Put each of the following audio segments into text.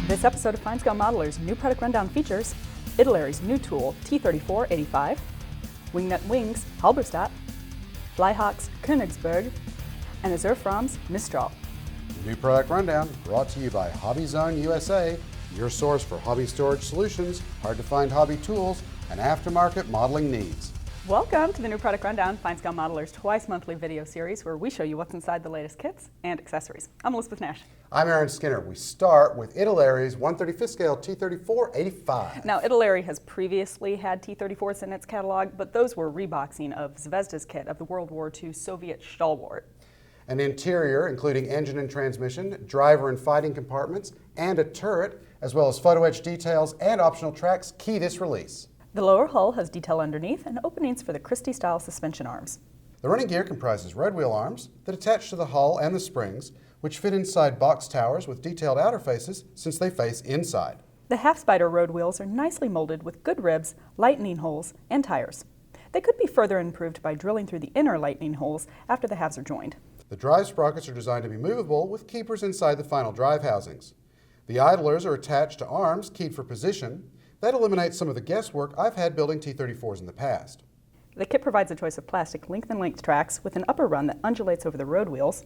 This episode of FineScale Modeler's new product rundown features Italeri's new tool T-34 Wingnut Wing's Halberstadt, Flyhawk's Konigsberg, and Azur FrRom's Mistral. New product rundown brought to you by Hobby Zone USA, your source for hobby storage solutions, hard-to-find hobby tools, and aftermarket modeling needs. Welcome to the new product rundown, FineScale Modeler's twice-monthly video series where we show you what's inside the latest kits and accessories. I'm Elizabeth Nash. I'm Aaron Skinner. We start with Italeri's 1/35 scale T-34 Now, Italeri has previously had T-34s in its catalog, but those were reboxing of Zvezda's kit of the World War II Soviet stalwart. An interior including engine and transmission, driver and fighting compartments, and a turret, as well as photo etch details and optional tracks key this release. The lower hull has detail underneath and openings for the Christie-style suspension arms. The running gear comprises road wheel arms that attach to the hull and the springs, which fit inside box towers with detailed outer faces since they face inside. The half-spider road wheels are nicely molded with good ribs, lightning holes, and tires. They could be further improved by drilling through the inner lightning holes after the halves are joined. The drive sprockets are designed to be movable with keepers inside the final drive housings. The idlers are attached to arms keyed for position. That eliminates some of the guesswork I've had building T-34s in the past. The kit provides a choice of plastic length tracks with an upper run that undulates over the road wheels,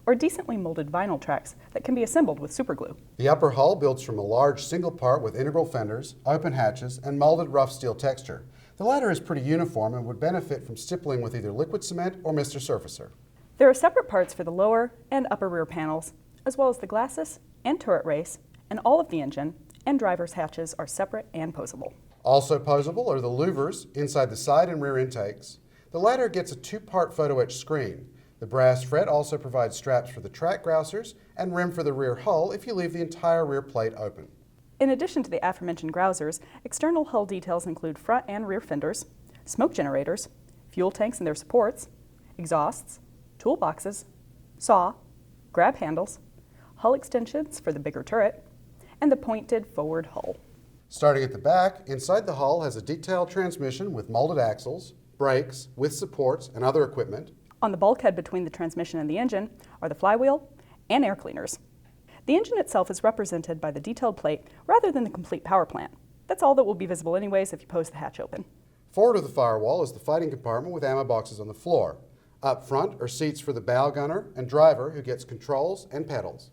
or decently molded vinyl tracks that can be assembled with superglue. The upper hull builds from a large single part with integral fenders, open hatches, and molded rough steel texture. The latter is pretty uniform and would benefit from stippling with either liquid cement or Mr. Surfacer. There are separate parts for the lower and upper rear panels, as well as the glacis and turret race, and all of the engine and driver's hatches are separate and posable. Also posable are the louvers inside the side and rear intakes. The latter gets a two-part photo etch screen. The brass fret also provides straps for the track grousers and rim for the rear hull if you leave the entire rear plate open. In addition to the aforementioned grousers, external hull details include front and rear fenders, smoke generators, fuel tanks and their supports, exhausts, toolboxes, saw, grab handles, hull extensions for the bigger turret, and the pointed forward hull. Starting at the back, inside the hull has a detailed transmission with molded axles, brakes with supports and other equipment. On the bulkhead between the transmission and the engine are the flywheel and air cleaners. The engine itself is represented by the detailed plate rather than the complete power plant. That's all that will be visible anyways if you post the hatch open. Forward of the firewall is the fighting compartment with ammo boxes on the floor. Up front are seats for the bow gunner and driver who gets controls and pedals.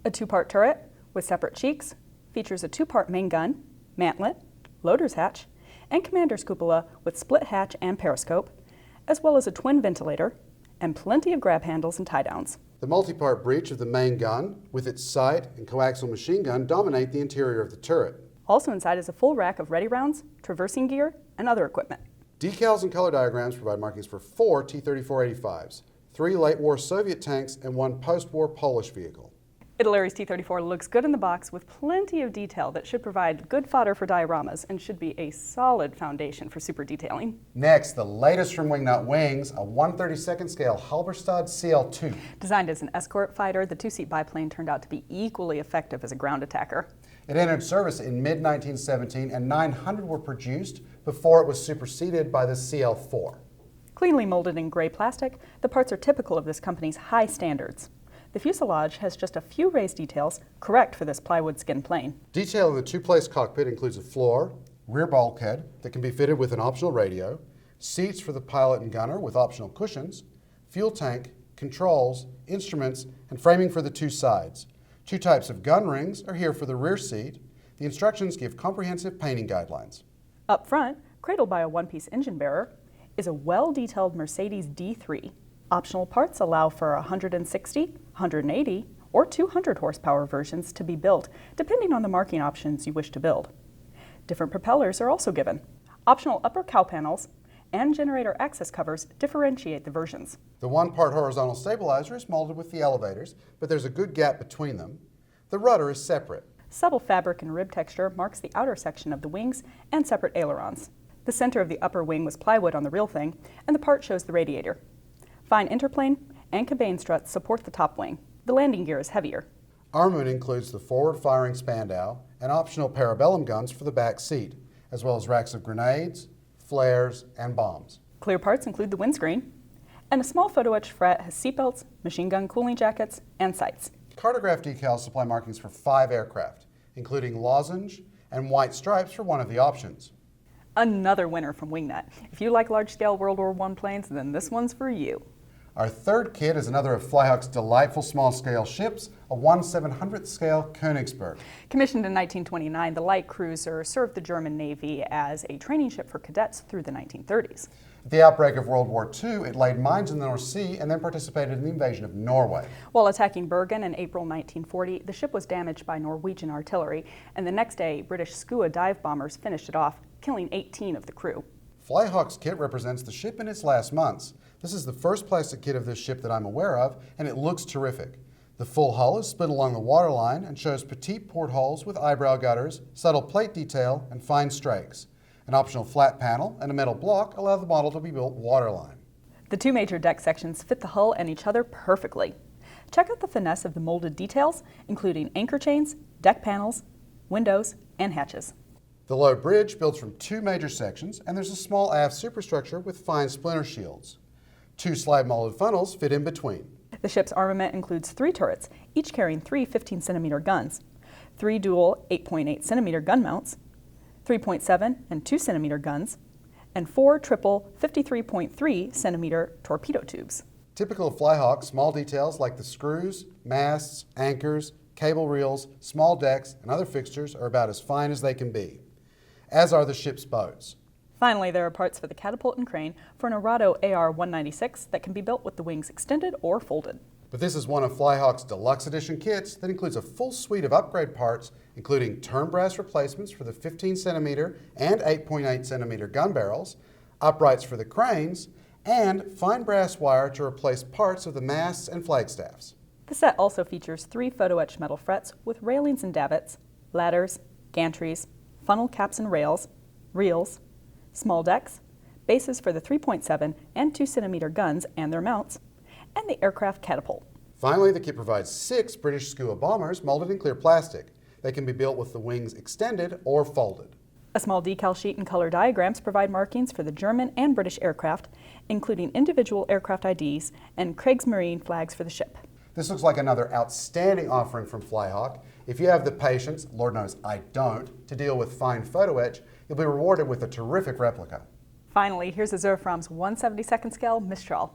A two-part turret with separate cheeks features a two-part main gun, mantlet, loader's hatch, and commander's cupola with split hatch and periscope, as well as a twin ventilator and plenty of grab handles and tie-downs. The multi-part breech of the main gun with its sight and coaxial machine gun dominate the interior of the turret. Also inside is a full rack of ready rounds, traversing gear, and other equipment. Decals and color diagrams provide markings for 4 T-34 3 late-war Soviet tanks, and 1 post-war Polish vehicle. Italeri's T-34 looks good in the box with plenty of detail that should provide good fodder for dioramas and should be a solid foundation for super detailing. Next, the latest from Wingnut Wings, a 1/32 scale Halberstadt CL.II. Designed as an escort fighter, the two-seat biplane turned out to be equally effective as a ground attacker. It entered service in mid-1917 and 900 were produced before it was superseded by the CL.4. Cleanly molded in gray plastic, the parts are typical of this company's high standards. The fuselage has just a few raised details, correct for this plywood skin plane. Detail in the two-place cockpit includes a floor, rear bulkhead that can be fitted with an optional radio, seats for the pilot and gunner with optional cushions, fuel tank, controls, instruments, and framing for the two sides. 2 types of gun rings are here for the rear seat. The instructions give comprehensive painting guidelines. Up front, cradled by a one-piece engine bearer, is a well-detailed Mercedes D3. Optional parts allow for 160, 180, or 200 horsepower versions to be built, depending on the marking options you wish to build. Different propellers are also given. Optional upper cow panels and generator access covers differentiate the versions. The 1-part horizontal stabilizer is molded with the elevators, but there's a good gap between them. The rudder is separate. Subtle fabric and rib texture marks the outer section of the wings and separate ailerons. The center of the upper wing was plywood on the real thing, and the part shows the radiator. Fine interplane and cabane struts support the top wing. The landing gear is heavier. Armament includes the forward-firing Spandau and optional parabellum guns for the back seat, as well as racks of grenades, flares, and bombs. Clear parts include the windscreen, and a small photo etch fret has seatbelts, machine gun cooling jackets, and sights. Cartograph decals supply markings for 5 aircraft, including lozenge and white stripes for one of the options. Another winner from Wingnut. If you like large-scale World War I planes, then this one's for you. Our third kit is another of Flyhawk's delightful small-scale ships, a 1/700th scale Konigsberg. Commissioned in 1929, the light cruiser served the German Navy as a training ship for cadets through the 1930s. At the outbreak of World War II, it laid mines in the North Sea and then participated in the invasion of Norway. While attacking Bergen in April 1940, the ship was damaged by Norwegian artillery, and the next day, British Skua dive bombers finished it off, killing 18 of the crew. Flyhawk's kit represents the ship in its last months. This is the first plastic kit of this ship that I'm aware of, and it looks terrific. The full hull is split along the waterline and shows petite portholes with eyebrow gutters, subtle plate detail, and fine strakes. An optional flat panel and a metal block allow the model to be built waterline. The two major deck sections fit the hull and each other perfectly. Check out the finesse of the molded details, including anchor chains, deck panels, windows, and hatches. The low bridge builds from two major sections, and there's a small aft superstructure with fine splinter shields. Two slide molded funnels fit in between. The ship's armament includes 3 turrets, each carrying 3 15-centimeter guns, 3 dual 8.8-centimeter gun mounts, 3.7 and 2-centimeter guns, and 4 triple 53.3-centimeter torpedo tubes. Typical of Flyhawk, small details like the screws, masts, anchors, cable reels, small decks, and other fixtures are about as fine as they can be, as are the ship's boats. Finally, there are parts for the catapult and crane for an Arado AR-196 that can be built with the wings extended or folded. But this is one of Flyhawk's deluxe edition kits that includes a full suite of upgrade parts, including turn brass replacements for the 15-centimeter and 8.8-centimeter gun barrels, uprights for the cranes, and fine brass wire to replace parts of the masts and flagstaffs. The set also features 3 photo-etched metal frets with railings and davits, ladders, gantries, funnel caps and reels, small decks, bases for the 3.7 and 2-centimeter guns and their mounts, and the aircraft catapult. Finally, the kit provides 6 British Skua bombers molded in clear plastic. They can be built with the wings extended or folded. A small decal sheet and color diagrams provide markings for the German and British aircraft, including individual aircraft IDs and Kriegsmarine flags for the ship. This looks like another outstanding offering from Flyhawk. If you have the patience, Lord knows I don't, to deal with fine photo etch, you'll be rewarded with a terrific replica. Finally, here's Azur FrRom's 1/72nd scale Mistral.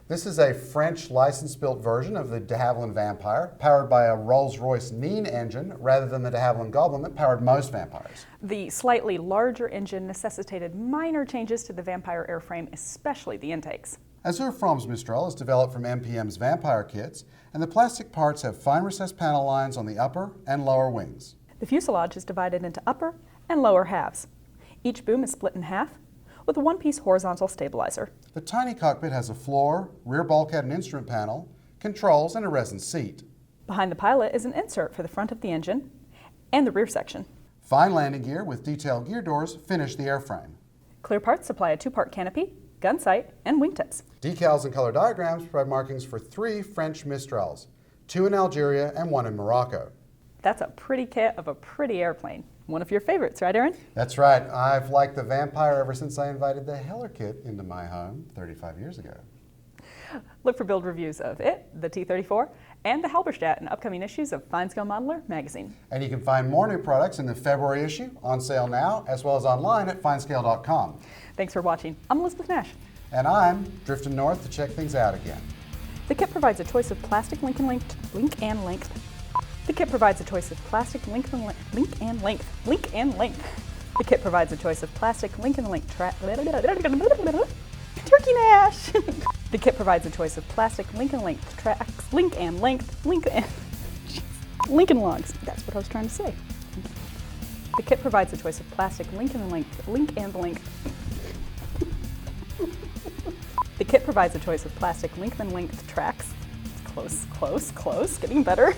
This is a French license-built version of the de Havilland Vampire, powered by a Rolls-Royce Nene engine rather than the de Havilland Goblin that powered most Vampires. The slightly larger engine necessitated minor changes to the Vampire airframe, especially the intakes. Azur FrRom's Mistral is developed from MPM's Vampire kits, and the plastic parts have fine recessed panel lines on the upper and lower wings. The fuselage is divided into upper and lower halves. Each boom is split in half with a one-piece horizontal stabilizer. The tiny cockpit has a floor, rear bulkhead and instrument panel, controls, and a resin seat. Behind the pilot is an insert for the front of the engine and the rear section. Fine landing gear with detailed gear doors finish the airframe. Clear parts supply a 2-part canopy, gun sight, and wingtips. Decals and color diagrams provide markings for 3 French Mistrals, 2 in Algeria and 1 in Morocco. That's a pretty kit of a pretty airplane. One of your favorites, right, Aaron? That's right. I've liked the Vampire ever since I invited the Heller kit into my home 35 years ago. Look for build reviews of it, the T-34, and the Halberstadt in upcoming issues of FineScale Modeler magazine. And you can find more new products in the February issue, on sale now, as well as online at FineScale.com. Thanks for watching. I'm Elizabeth Nash. And I'm drifting north to check things out again. The kit provides a choice of plastic link and length. The kit provides a choice of plastic link and length. The kit provides a choice of plastic link and length Turkey Nash. The kit provides a choice of plastic link and length tracks, Lincoln logs. That's what I was trying to say. The kit provides a choice of plastic link and length. The kit provides a choice of plastic link and length tracks. Close, getting better.